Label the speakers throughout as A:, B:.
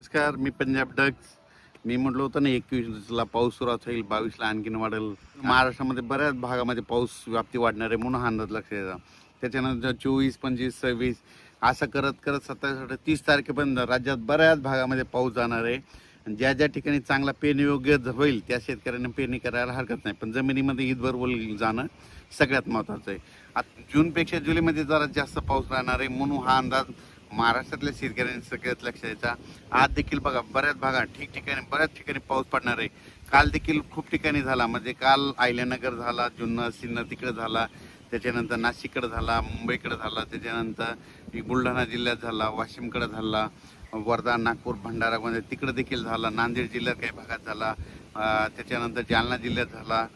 A: नमस्कार, मी पंजाब डक्स. मी म्हटलं होतं ना 21ला पाऊस सुरुवात होईल, 22ला आणखीन वाढेल. महाराष्ट्रामध्ये बऱ्याच भागामध्ये पाऊस व्याप्ती वाढणार आहे म्हणून हा अंदाज लक्षात यायचा. त्याच्यानंतर 24, 25, 26 असं करत करत 27, 30 तारखेपर्यंत राज्यात बऱ्याच भागामध्ये पाऊस जाणार आहे. आणि ज्या ज्या ठिकाणी चांगला पेरणीयोग्य होईल त्या शेतकऱ्यांना पेरणी करायला हरकत नाही, पण जमिनीमध्ये ईदभर ओल जाणं सगळ्यात महत्त्वाचं आहे. आता जूनपेक्षा जुलैमध्ये जरा जास्त पाऊस राहणार आहे म्हणून हा अंदाज महाराष्ट्रातल्या शेतकऱ्यांनी सगळ्यात लक्ष द्यायचा. आज देखील बघा बऱ्याच भागात ठिकठिकाणी बऱ्याच ठिकाणी पाऊस पडणार आहे. काल देखील खूप ठिकाणी झाला, म्हणजे काल अहिल्यानगर झाला, जुन्नर सिन्नर तिकडे झाला, त्याच्यानंतर नाशिककडे झाला, मुंबईकडे झाला, त्याच्यानंतर बुलढाणा जिल्ह्यात झाला, वाशिमकडे झाला, वर्धा, नागपूर, भंडारामध्ये तिकडे देखील झाला, नांदेड जिल्ह्यात काही भागात झाला, त्याच्यानंतर जालना जिल्ह्यात झाला,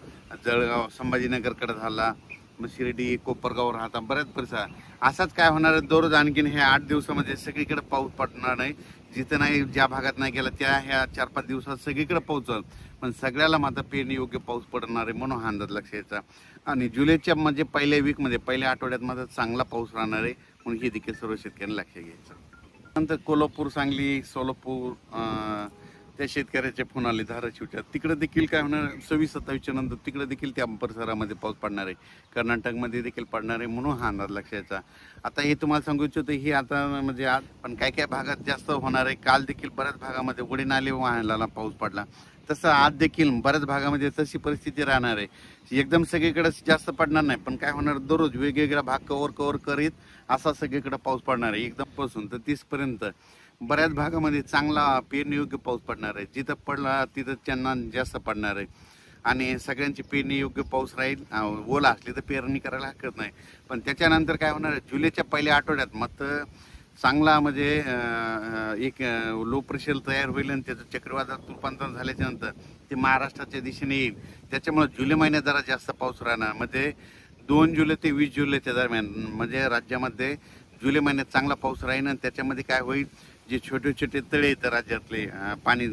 A: जळगाव संभाजीनगरकडे झाला, मग शिर्डी, कोपरगाव राहता बऱ्याच परिसर. असाच काय होणार आहे, दररोज आणखीन हे 8 दिवसामध्ये सगळीकडे पाऊस पडणार नाही. जिथं नाही, ज्या भागात नाही गेला त्या ह्या 4-5 दिवसात सगळीकडे पाऊस, पण सगळ्याला मात्र पेरणी योग्य पाऊस पडणार आहे म्हणून हा अंदाज लक्ष यायचा. आणि जुलैच्या म्हणजे पहिल्या वीकमध्ये पहिल्या आठवड्यात मात्र चांगला पाऊस राहणार आहे म्हणून हे देखील सर्व शेतकऱ्यांना लक्ष घ्यायचं. नंतर कोल्हापूर, सांगली, सोलापूर त्या शेतकऱ्याचे फोन आले धाराशिवच्या, तिकडे देखील काय होणार 26-27च्या नंतर तिकडे देखील त्या परिसरामध्ये पाऊस पडणार आहे. कर्नाटकमध्ये देखील पडणार आहे म्हणून हा अंदाज लक्षायचा. आता हे तुम्हाला सांगू इच्छितो, ही आता म्हणजे आज पण काय काय भागात जास्त होणार आहे. काल देखील बऱ्याच भागामध्ये उडी नाले वाहनाला पाऊस पडला, तसं आज देखील बऱ्याच भागामध्ये तशी परिस्थिती राहणार आहे. एकदम सगळीकडे जास्त पडणार नाही, पण काय होणार दररोज वेगवेगळा भाग कव्हर करीत असा सगळीकडे पाऊस पडणार आहे. एकदम पासून तर 30 पर्यंत बऱ्याच भागामध्ये चांगला पेरणीयोग्य पाऊस पडणार आहे. जिथं पडला तिथं त्यांना जास्त पडणार आहे आणि सगळ्यांची पेरणी योग्य पाऊस राहील. ओला असली तर पेरणी करायला हरकत नाही. पण त्याच्यानंतर काय होणार आहे, जुलैच्या पहिल्या आठवड्यात मात्र चांगला म्हणजे एक लो प्रेशर तयार होईल आणि त्याचं चक्रीवादळात रूपांतर झाल्याच्या नंतर ते महाराष्ट्राच्या दिशेने येईल. त्याच्यामुळे जुलै महिन्यात जरा जास्त पाऊस राहणार, म्हणजे 2 जुलै ते 20 जुलैच्या दरम्यान म्हणजे राज्यामध्ये जुलै महिन्यात चांगला पाऊस राहील. आणि त्याच्यामध्ये काय होईल, जे छोटे छोटे तळे येतं राज्यातले पाणी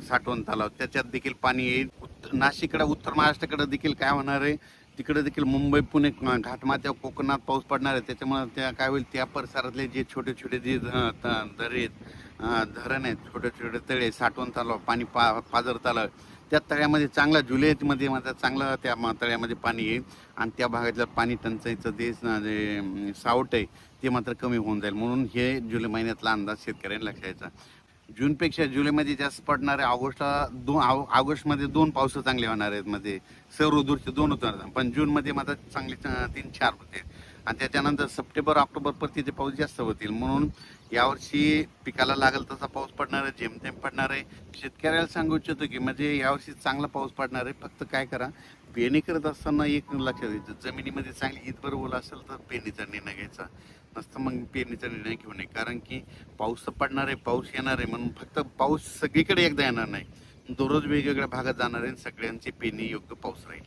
A: साठवण तलाव त्याच्यात देखील पाणी येईल. नाशिककडे उत्तर महाराष्ट्राकडे देखील काय होणार आहे, तिकडे देखील मुंबई, पुणे, घाटमाथ्या, कोकणात पाऊस पडणार आहे. त्याच्यामुळे त्या काय होईल, त्या परिसरातले जे छोटे छोटे जे दरे धरण आहेत, छोटे छोटे तळे, साठवण तलाव, पाणी पाझर तलाव, त्या तळ्यामध्ये चांगला जुलैमध्ये मात्र चांगलं त्या तळ्यामध्ये पाणी येईल आणि त्या भागातलं पाणी टंचाईचं जे सावट आहे ते मात्र कमी होऊन जाईल. म्हणून हे जुलै महिन्यातला अंदाज शेतकऱ्यांनी लक्षात घ्यायचा. जूनपेक्षा जुलैमध्ये जास्त पडणार आहे. ऑगस्टमध्ये 2 पाऊस चांगले होणार आहेत, मध्ये सर ऋतूचे 2 होणार, पण जूनमध्ये मात्र चांगले 3-4 होते. आणि त्याच्यानंतर सप्टेंबर ऑक्टोबर परतीचे पाऊस जास्त होतील. म्हणून यावर्षी पिकाला लागेल तसा पाऊस पडणार आहे, जेमतेम पडणार आहे. शेतकऱ्याला सांगू इच्छितो की म्हणजे यावर्षी चांगला पाऊस पडणार आहे. फक्त काय करा, पेरणी करत असताना एक लक्षात द्यायचं, जमिनीमध्ये चांगली ईदभर ओला असेल तर पेरणीचा निर्णय घ्यायचा, नसतं मग पेरणीचा निर्णय घेऊ नये. कारण की पाऊस तर पडणार आहे, पाऊस येणार आहे, म्हणून फक्त पाऊस सगळीकडे एकदा येणार नाही, दररोज वेगवेगळ्या भागात जाणार आहे. सगळ्यांची पेरणी योग्य पाऊस राहील.